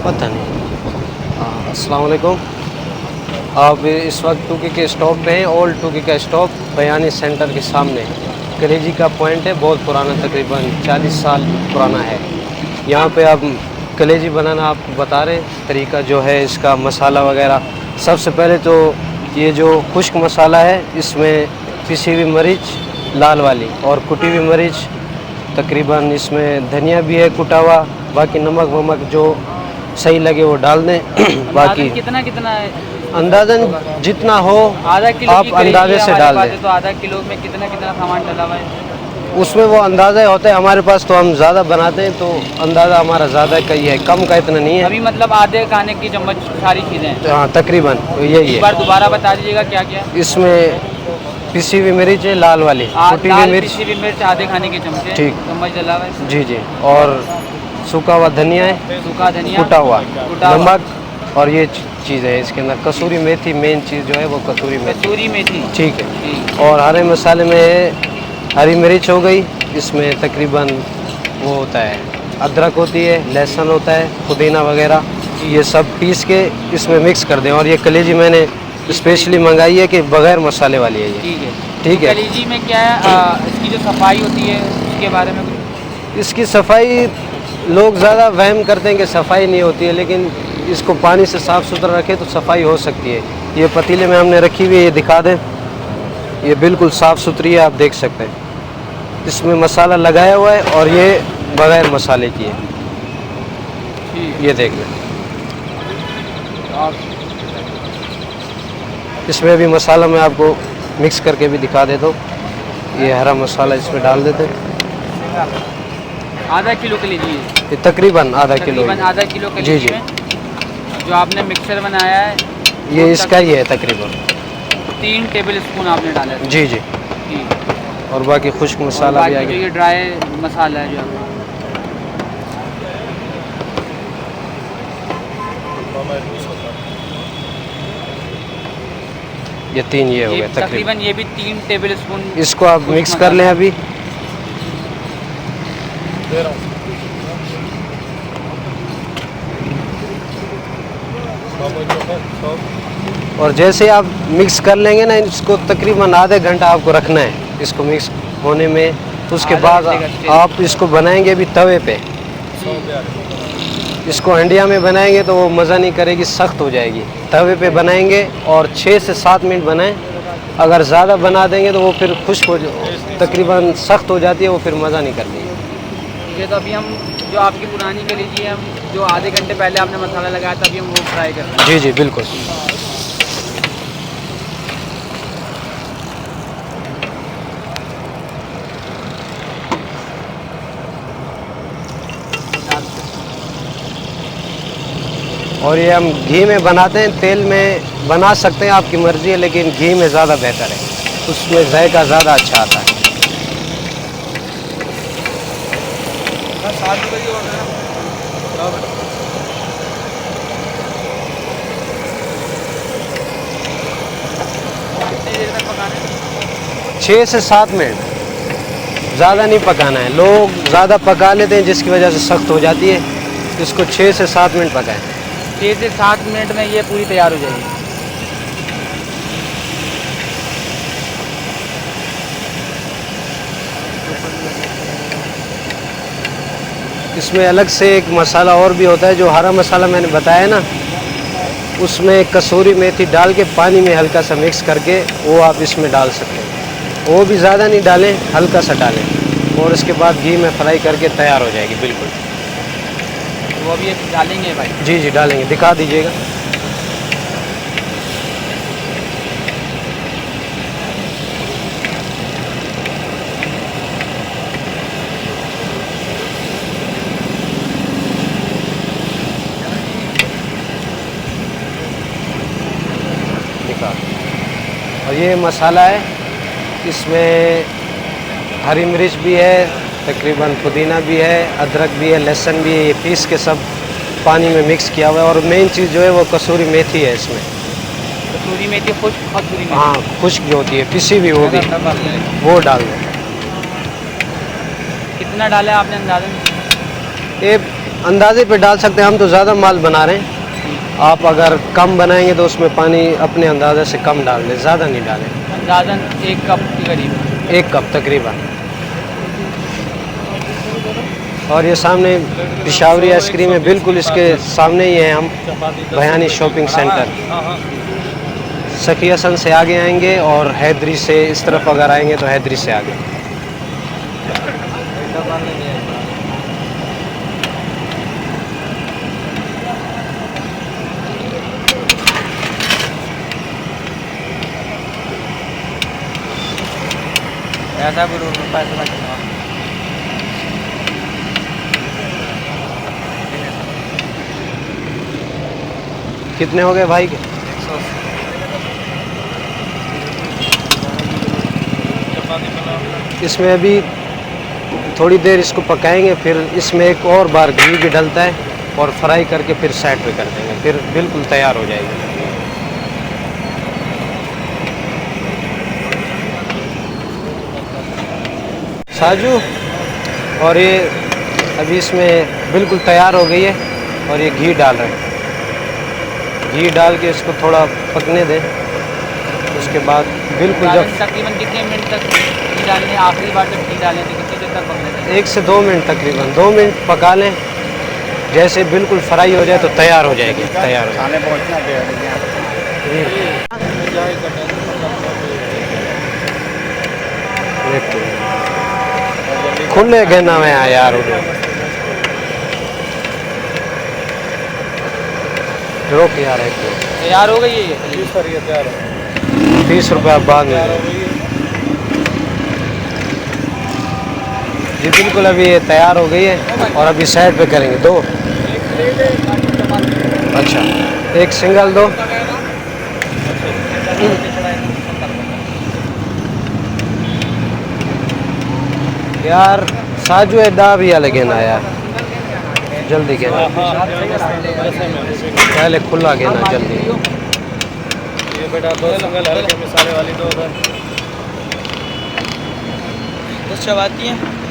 पता नहीं। अस्सलाम वालेकुम। आप इस वक्त टूकी के स्टॉप पे हैं। ओल्ड टूकी का स्टॉप बयानी सेंटर के सामने कलेजी का पॉइंट है। बहुत पुराना, तकरीबन 40 साल पुराना है। यहाँ पे आप कलेजी बनाना आपको बता रहे हैं, तरीका जो है इसका, मसाला वगैरह। सबसे पहले तो ये जो खुश्क मसाला है, इसमें पिसी हुई मिर्च लाल वाली और कुटी हुई मिर्च, तकरीबन इसमें धनिया भी है कुटा हुआ। बाकी नमक वमक जो सही लगे वो डाल दें। बाकी कितना कितना है? अंदाज़न जितना हो आधा किलो आप अंदाजे से डाल दें। तो आधा किलो में कितना कितना सामान डाला हुआ है? उसमें वो अंदाज़ा होता है, हमारे पास तो हम ज़्यादा बनाते हैं तो अंदाज़ा हमारा ज़्यादा का ही है, कम का इतना नहीं है। अभी मतलब आधे खाने की चम्मच सारी चीज़ें? हाँ तकरीबन यही एक है। बार दोबारा बता दीजिएगा क्या क्या? इसमें पिसी हुई मिर्च है लाल वाली, कुटी हुई मिर्च, पिसी हुई मिर्च आधे खाने के चमचे, ठीक, चम्मच डाला हुआ है। जी जी। और सूखा हुआ धनिया है, सूखा धनिया, कुटा हुआ नमक, और ये चीज़ है इसके अंदर कसूरी मेथी। मेन चीज़ जो है वो कसूरी मेथी, ठीक है। और हरे मसाले में है हरी मिर्च हो गई, इसमें तकरीबन वो होता है अदरक होती है, लहसुन होता है, पुदीना वगैरह, ये सब पीस के इसमें मिक्स कर दें। और ये कलेजी मैंने स्पेशली मंगाई है कि बग़ैर मसाले वाली है ये, ठीक है। कलेजी में क्या है, इसकी जो सफाई होती है उसके बारे में कुछ? इसकी सफाई लोग ज़्यादा वहम करते हैं कि सफाई नहीं होती है, लेकिन इसको पानी से साफ़ सुथरा रखें तो सफाई हो सकती है। ये पतीले में हमने रखी हुई है, ये दिखा दें, ये बिल्कुल साफ़ सुथरी है, आप देख सकते हैं। इसमें मसाला लगाया हुआ है और ये बग़ैर मसाले की है, ये देख लें। इसमें भी मसाला मैं आपको मिक्स करके भी दिखा देता हूँ। ये हरा मसाला इसमें डाल देते हैं। आधा किलो कलेजी है ये, तकरीबन आधा किलो। आधा किलो जी जी। जो आपने मिक्सर बनाया है ये इसका ही है, तकरीबन 3 टेबल स्पून आपने डाला है। जी जी। और बाकी खुश्क मसाला भी आ गया। ये ड्राई मसाला है जो ये 3 ये हो गए तकरीबन, ये भी 3 टेबल स्पून। इसको आप मिक्स कर लें अभी। और जैसे आप मिक्स कर लेंगे ना, इसको तकरीबन आधे घंटा आपको रखना है इसको मिक्स होने में। उसके बाद आप इसको बनाएंगे अभी तवे पे। इसको हंडिया में बनाएंगे तो वो मज़ा नहीं करेगी, सख्त हो जाएगी। तवे पे बनाएंगे और 6 से 7 मिनट बनाएं। अगर ज़्यादा बना देंगे तो वो फिर खुश्क हो, तकरीबन सख्त हो जाती है, वो फिर मज़ा नहीं करती है। ठीक है, तो अभी हम जो आपकी पुरानी कलेजी है, हम जो आधे घंटे पहले आपने मसाला लगाया था, अभी हम वो फ्राई करते हैं। जी जी बिल्कुल। और ये हम घी में बनाते हैं, तेल में बना सकते हैं, आपकी मर्ज़ी है, लेकिन घी में ज़्यादा बेहतर है, उसमें जायका ज़्यादा अच्छा आता है। छः से 7 मिनट, ज़्यादा नहीं पकाना है। लोग ज़्यादा पका लेते हैं जिसकी वजह से सख्त हो जाती है। इसको 6 से 7 मिनट पकाएं। 6 से 7 मिनट में ये पूरी तैयार हो जाएगी। इसमें अलग से एक मसाला और भी होता है, जो हरा मसाला मैंने बताया ना, उसमें कसूरी मेथी डाल के पानी में हल्का सा मिक्स करके वो आप इसमें डाल सकते हैं। वो भी ज़्यादा नहीं डालें, हल्का सा डालें, और इसके बाद घी में फ्राई करके तैयार हो जाएगी बिल्कुल। तो वो भी डालेंगे भाई? जी जी डालेंगे, दिखा दीजिएगा। और ये मसाला है, इसमें हरी मिर्च भी है, तकरीबन पुदीना भी है, अदरक भी है, लहसुन भी है, ये पीस के सब पानी में मिक्स किया हुआ है। और मेन चीज़ जो है वो कसूरी मेथी है इसमें। कसूरी मेथी, खुश्क कसूरी मेथी? हाँ खुश्क जो होती है, पिसी भी, वो भी, वो डाल दें। कितना डाला है आपने अंदाज़न? ये अंदाजे पे डाल सकते हैं, हम तो ज़्यादा माल बना रहे हैं। आप अगर कम बनाएंगे तो उसमें पानी अपने अंदाजे से कम डाल दें, ज़्यादा नहीं डालें। अंदाजन 1 कप के करीब। 1 कप तकरीबन। और ये सामने पिशावरी आइसक्रीम है, बिल्कुल इसके सामने ही है हम, बयानी शॉपिंग सेंटर। सखी हसन से आगे आएंगे और हैदरी से इस तरफ अगर आएंगे तो हैदरी से आगे। ऐसा भी पैसा कितने हो गए भाई के? इसमें अभी थोड़ी देर इसको पकाएंगे, फिर इसमें एक और बार घी भी डलता है और फ्राई करके फिर साइड पे कर देंगे, फिर बिल्कुल तैयार हो जाएगी। साजू, और ये अभी इसमें बिल्कुल तैयार हो गई है और ये घी डाल रहे हैं। घी डाल के इसको थोड़ा पकने दें, उसके बाद बिल्कुल जब तकरीबन कितने मिनट तक घी डालने, आखिरी बार जब घी डालें तो कितनी देर तक पकने दें? 1 से 2 मिनट, तकरीबन 2 मिनट पका लें। जैसे बिल्कुल फ्राई हो जाए तो तैयार हो जाएगी, तैयार हो जाएगी। खुले गहना में है यार, रोक यार। तैयार हो गई है ये? 30 रुपये बाद में जी, बिल्कुल अभी ये तैयार हो गई है और अभी साइड पे करेंगे। 2, अच्छा 1 सिंगल 2। यार साजू है दा भी लगे ना यार, जल्दी कहना, पहले खुला कहना जल्दी। ये बेटा 2 सिंगल हल्के मिसाले वाली 2 उधर। कुछ चबाती हैं।